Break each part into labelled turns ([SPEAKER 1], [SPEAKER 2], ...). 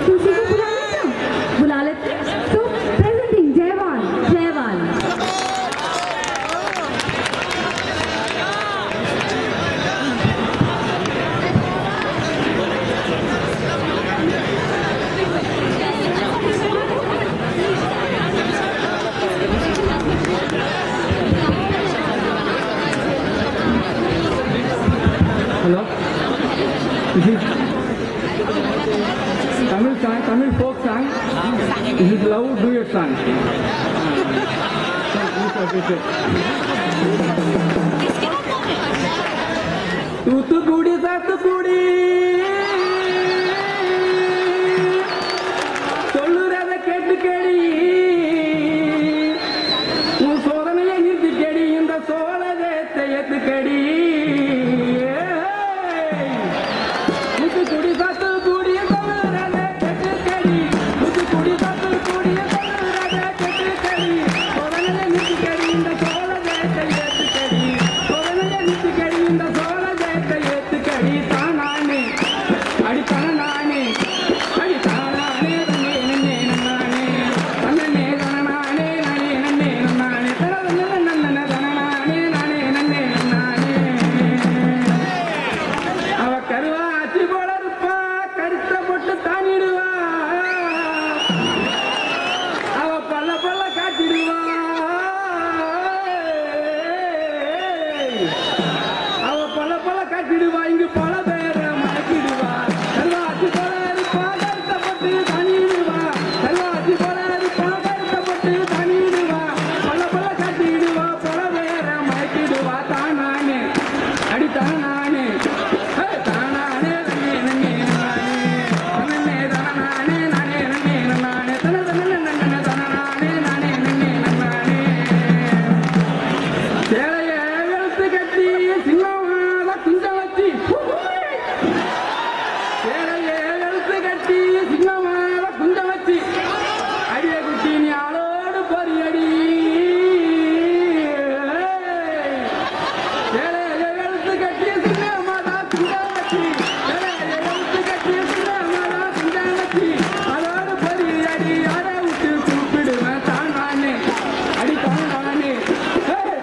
[SPEAKER 1] किसी को बुला लेते तो presenting Jaywal Jaywal
[SPEAKER 2] Hello, this is Tamil song, Tamil folk song. This is love duet song. Thoothukudi சாத்துக்குடி சொல்லுறத கேட்டு கேடி உன் சோதனையை நிறுத்தி கேடி இந்த சோழத்தை ஏத்து கேடி தூத்துக்குடி சாத்துக்குடி சொல்லுறத கேட்டு கேடி தூத்துக்குடி சாத்துக்குடி சொல்லுறத கேட்டு கேடி சோதனையை நிறுத்தி கேடி இந்த சோழத்தை ஏத்து கேடி சோதனையை நிறுத்தி கேடி இந்த சோழத்தை ஏத்து கேடி தானானே அடித்தான நானே அடித்தானே நன்னே நானே நன்னே நானே நானே நன்னே நானே தரவனே நன்னே நானே நானே நன்னே நானே அவ கருவா ஆச்சி போல இருப்பா கருத்த போட்டு தானிடுவா அவ பல்ல பல்ல காட்டிடுவா அவ பல்ல பல்ல காட்டிடுவா இங்கு பல பேர மடக்கிடுவா கருவா ஆச்சி போல இருப்பா கருத்த போட்டு தானிடுவா கருவா ஆச்சி போல இருப்பா கருத்த போட்டு தானிடுவா பல்ல பல்ல காட்டிடுவா பல பேர மடக்கிடுவா தானானே அடித்தான நானே தானானே நன்னே நானே நன்னே தானானே நானே நன்னே நானே தன நன்னே தானானே நானே நன்னே நானே சேலைய வெளுத்து கட்டி சின்னமாத குஞ்ச வச்சி சேலைய வெளுத்து கட்டி சின்னமாத குஞ்ச வச்சி அடிய குட்டி நீ ஆளோடு பொறியடி சேலைய வெளுத்து கட்டி சின்னமாத குஞ்ச வச்சி சேலைய வெளுத்து கட்டி சின்னமாத குஞ்ச வச்சி அதோடு பொறியடி அட விட்டு கூப்பிடுவேன் தானானே அடி தானானே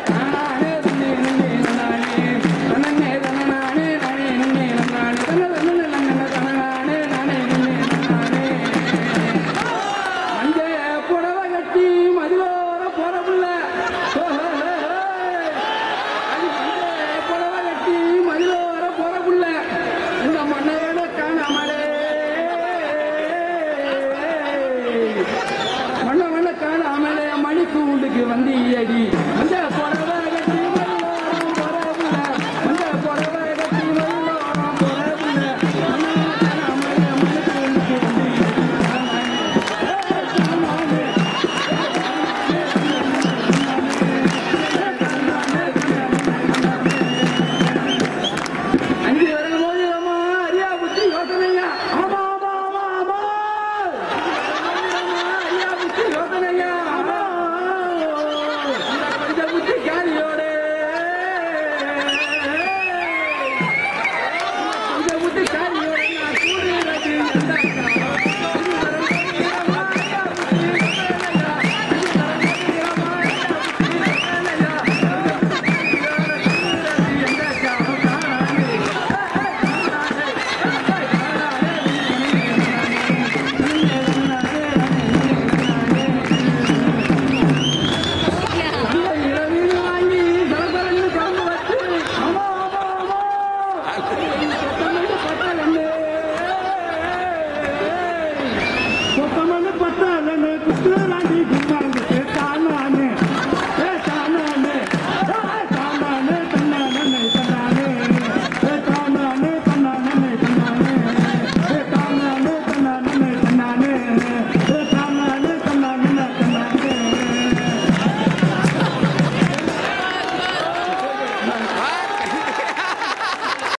[SPEAKER 2] தானானே நன்னே நானே நன்னே நானே நானே நன்னே நானே தன்னே தானானே நானே நன்னே நானே மஞ்ச புடவ கட்டி மதிலோர போற புள்ள அது மஞ்ச புடவ கட்டி மதிலோர போற புள்ள இந்த மண்ணையோட காணாமலே மண்ண காணாமலே மணிக்கூண்டுக்கு வந்தியடி மஞ்ச புடவ